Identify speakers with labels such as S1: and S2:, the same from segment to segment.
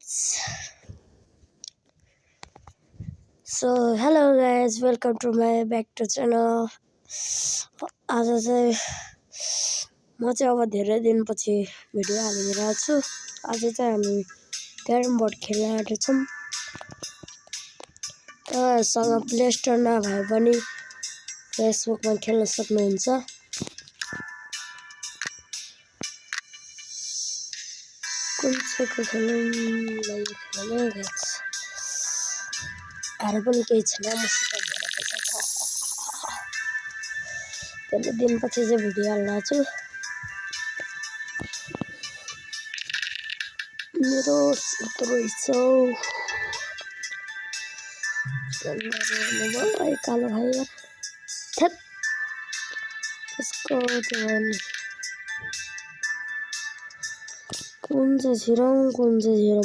S1: guys. So hello guys, welcome to my back to channel. आज चाहिँ म चाहिँ अब धेरै दिनपछि भिडियो हालिरहेको छु। आज चाहिँ हामी क्यारम बोर्ड खेल्न आएको छौँ। तपाईँहरूसँग प्ले स्टोर नभए पनि फेसबुकमा खेल्न सक्नुहुन्छ। कुन चाहिँको खेलौँ गाइस। अरू पनि केही छैन, मसित धेरै पैसा छ। धेरै दिनपछि चाहिँ भिडियो हाल्न छु। मेरो कालो भाइ त्यसको कुन चाहिँ छिरौँ भइरह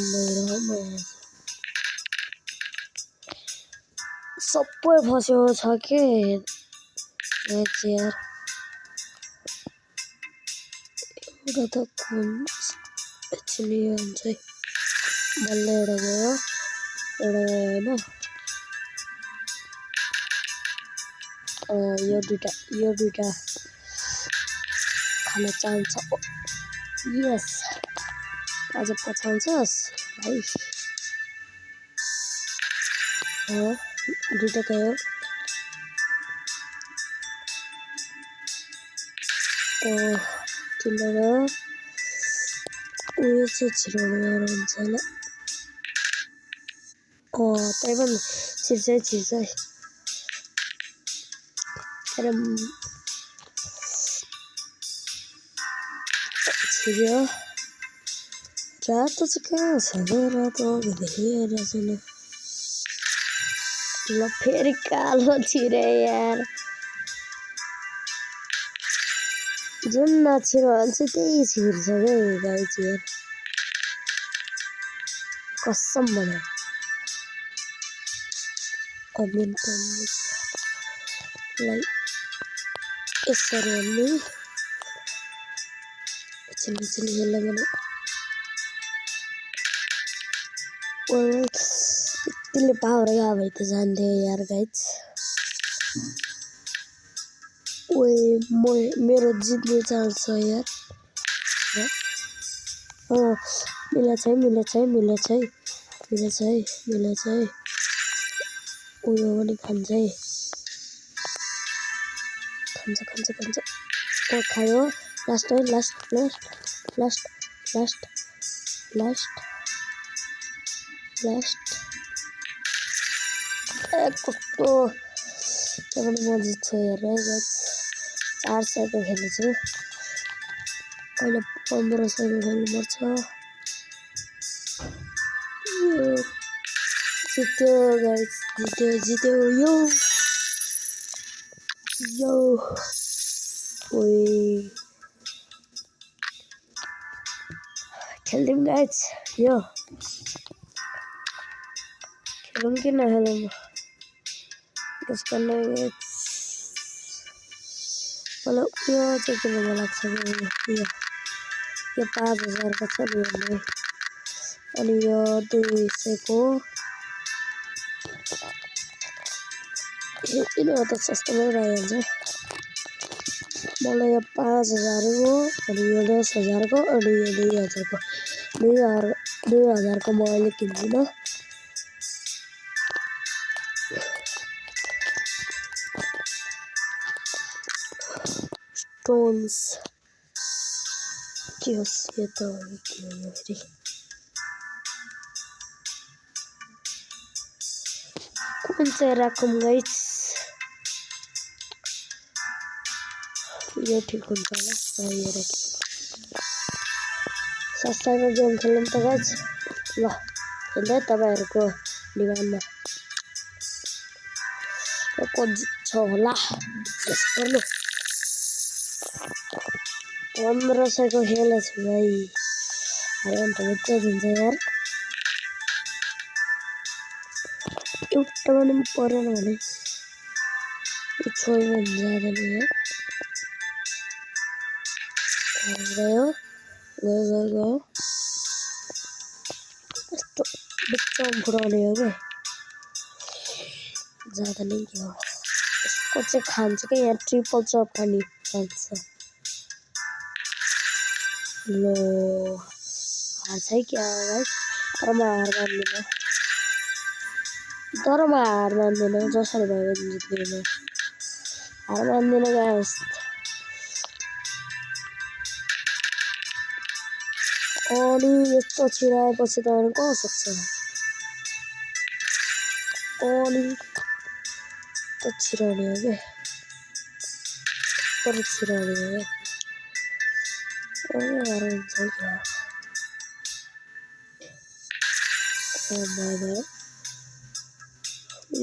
S1: सबै फस्यो छ के यार। एउटा त कुन चिनियो हुन्छ बल्ल एउटा गयो होइन। यो दुइटा खान चाहन्छ। यस आज पचाउँछस् भाइ। दुइटा गयो। तिम्रो उयो चाहिँ छिराउनु गाह्रो हुन्छ होला। त्यही पनि छिर्छ क्यारम छिर्यो। रातो चाहिँ कहाँ छ रातो देखिरहेको छैन। ल फेरि कालो छिरे यार। जुन नछिरो भन्छ त्यही छिर्छ क्या गाइस यार, कसम भने। अमिनलाई यसरी हाल्नु एकछिन हेर्ला भने त्यसले पावर गयो भए त जान्थ्यो यार गाइस। मेरो जित्ने चान्स छ यार। मिलेछ है। उयो पनि खान्छ। खायो। लास्ट कस्तो पनि म जित्छु हेर गाइस। 400को खेल्छु। अहिले 1500को खेल्नुपर्छ। जित्यो गाइस, जित्यो यो खेल्दिउँ गाइस। यो खेलौँ कि नखेलौँ त्यसको लागि मलाई यो चाहिँ किन मन लाग्छ यो 5000को छ नि। अनि यो 200को यिनीहरू त सस्तोमै भइहाल्छ। मलाई यो 5000को अनि यो 10000को अनि यो 2000को 2000को म अहिले किन्दिनँ। स्टोन्स के होस् यो त के हो फेरि। कुन चाहिँ राखौँ गाइस। यो ठिक हुन्छ होला। यो राखेँ। सस्ताको गेम खेलौँ त गाइस। ल खेल्दै तपाईँहरूको डिमान्डमा को जित्छ होला। गेस गर्नु। 1500को खेलेछु भाइ। अरे अन्त मित्र हुन्छ यार। एउटा पनि परेन भने छोड्नु जाँदैन यार। गयो यस्तो बिच्चामा फुटाउने हो क्या ज्यादा नै के हो यसको चाहिँ खान्छ क्या यहाँ ट्रिपल चप खाने चान्स छ लो हार्छ है क्या गाइस तर म हार मान्दिनँ जसरी भए पनि जित्दिनँ हार मान्दिनँ गाइस अनि यस्तो छिराएपछि त अनि कहाँ सक्छ अनि त छिराउने हो क्या तर छिराउने हो क्या गाह्रो हुन्छ क्या भयो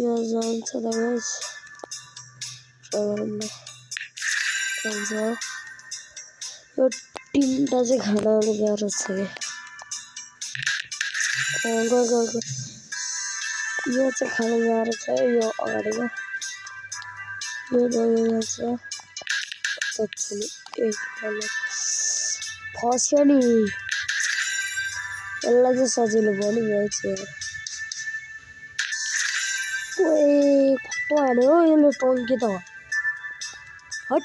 S1: यो जान्छ त गाइस जान्छ यो तिनवटा चाहिँ खान अलिक गाह्रो छ क्या यो चाहिँ खानु गाह्रो छ यो अगाडिको यो जान्छ फस्यो नि यसलाई चाहिँ सजिलो भयो नि गाइस ओए कस्तो हाल्यो हो यसले टङ्की त हट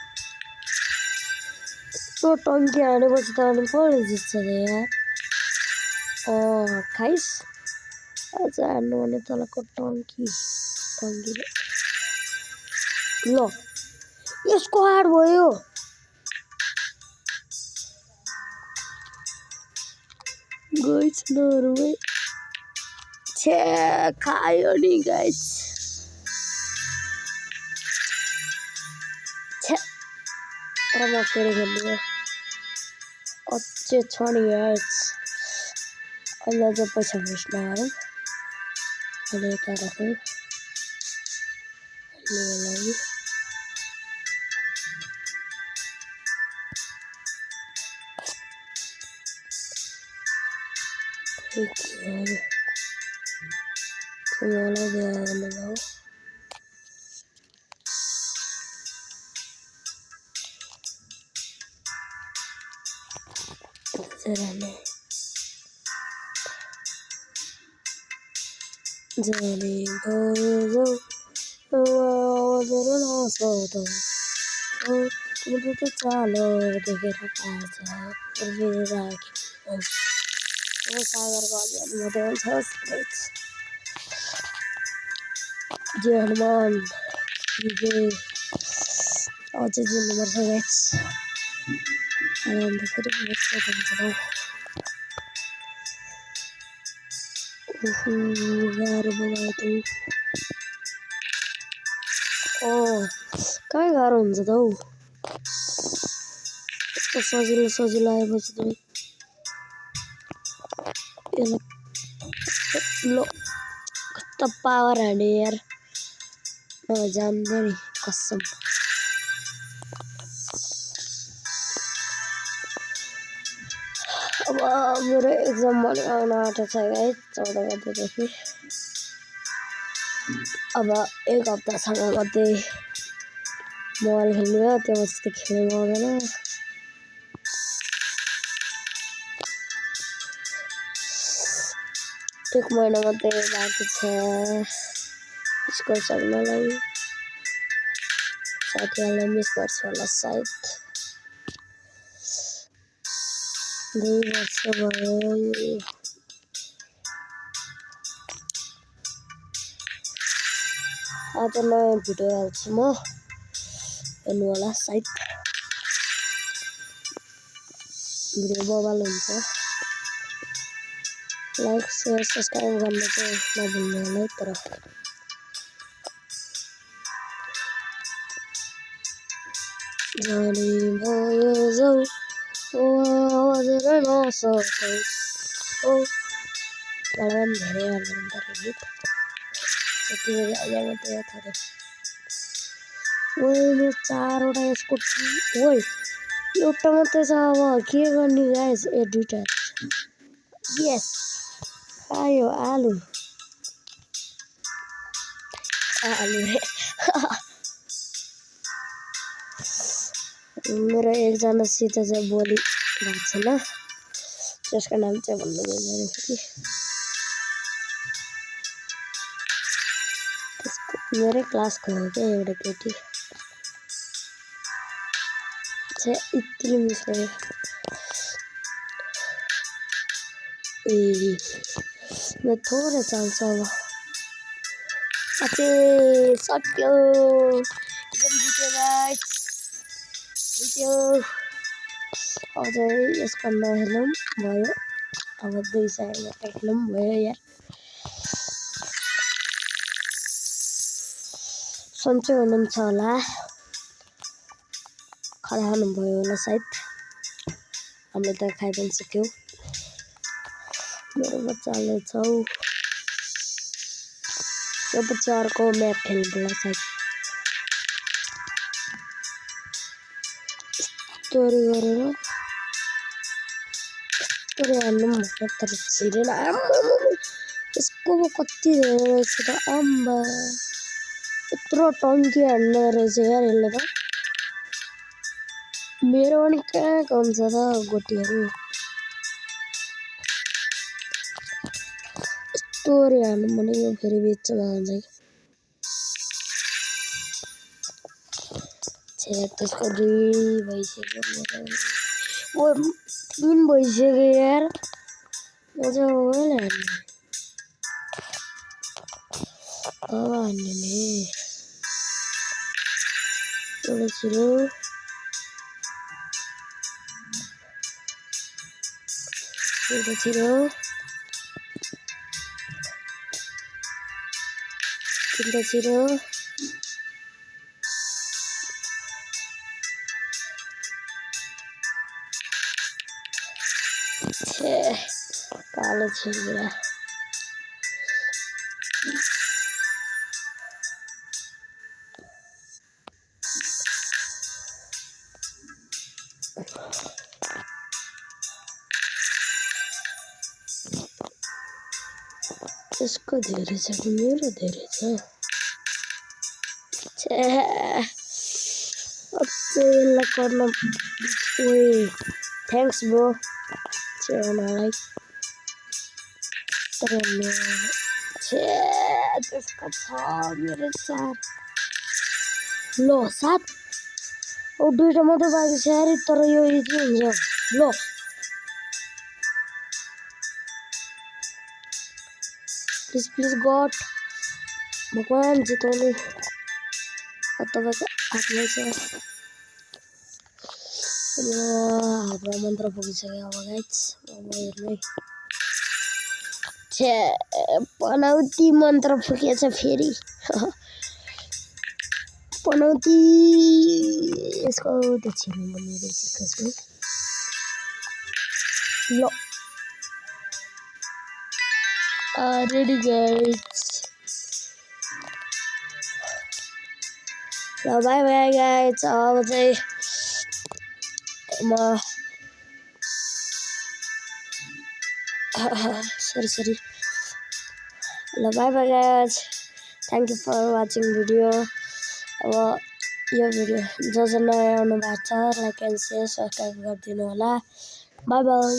S1: यस्तो टङ्की हानेपछि त अनि कसले जित्छ त यार खाइस् आज हान्नु भने तलको टङ्कीले ल यसको हार भयो गाइस नरुवे छे खायो नि गाइस छे तर म फेरि खेल्नु अझै छ नि गाइस अहिले चाहिँ पैसा वेस्ट नगरौँ अहिले यता राखौँ अहिलेको लागि मलाई ध्यान लगाऊ जाने भयो मुझे तो चालो देखेर पाछ सागर जय हनुमान अझै जिल्नुपर्छ गाइस अन्त फेरि गाह्रो बनायो कहाँ गाह्रो हुन्छ त हौ यस्तो सजिलो आएपछि त ल कस्तो पावर हाने यार जान्दैन नि कसम अब मेरो एक्जाम पनि आउन आँटेको छ गाइस 14 गतेदेखि अब एक हप्तासम्म मात्रै मोबाइल खेल्नु हो त्यसपछि त खेल्नु आउँदैन एक महिना मात्रै बाँकी छ स्कुल सक्नलाई साथीहरूलाई मिस गर्छु होला सायद 2 वर्ष भयो आज नयाँ भिडियो हाल्छु म हेर्नु होला सायद भिडियो बवाल हुन्छ लाइक शेयर सब्सक्राइब गर्न चाहिँ नभुल्नु होला है तर जाने भयो जाऊ आवाज नसक्दै मलाई पनि धेरै हाल्नु पर्यो गीत त्यति बेला अहिले मात्रै थोरै ओए 4वटा यसको ओए एउटा मात्रै छ अब के गर्ने गाइस ए 2टा यस आयो आलु रे मेरो एकजनासित चाहिँ बोली भएको छैन त्यसको नाम चाहिँ भन्नु मिल्दैन कि मेरै क्लासको हो क्या एउटा केटी यति मिस गरेँ म थोरै चाल्छ अब साँच्चै सक्यो एकदम जित्यो अब चाहिँ यसको नहेलौँ भयो अब 2 साइडमा हेर्नु भयो यार सन्चै हुनुहुन्छ होला खडा हुनुभयो होला सायद हामीले त खाइ पनि सक्यौँ मेरो बच्चाले छौ यो पछि अर्को म्याप खेल्नुपर्ला सायद स्टोरी गरेर स्टोरी हाल्नु भन्दा तर छिरेन यसको कति धेरै रहेछ त अम्बा यत्रो टङ्की हाल्ने रहेछ यार यसले त मेरो पनि कहाँ हुन्छ त गोटीहरू स्टोरी हाल्नु भनेको फेरि बेच्न जान्छ कि त्यसको 2 भइसक्यो ओ 3 भइसक्यो यार मजाले हाल्ने अब हाल्ने नि एउटा छिरो एउटा छिरो 3टा छिरो कालो छिरा यसको धेरै छ कि मेरो धेरै छ यसलाई गर्न ओए थ्याङ्क्स ब्रो मलाई तर त्यसको छ मेरो 4 ल 7 ओ 2टा मात्रै बाँकी छ यार तर यो इजी हुन्छ ल प्लिज गॉड भगवान जिताउनु तपाईँको हातमा छ हातमा मन्त्र पुगिसक्यो अब गाइस अब हेर्नु पनौती मन्त्र फुकेछ फेरि पनौती यसको त्यो छिर्नु पर्ने रहेछ कसको ल रेडी गाइस ल बाई बाई गाइस अब चाहिँ म sorry ल bye bye guys thank you for watching video अब यो भिडियो जो नयाँ आउनु भएको छ लाइक एन्ड सेयर सब्सक्राइब गरिदिनु होला बाई बाई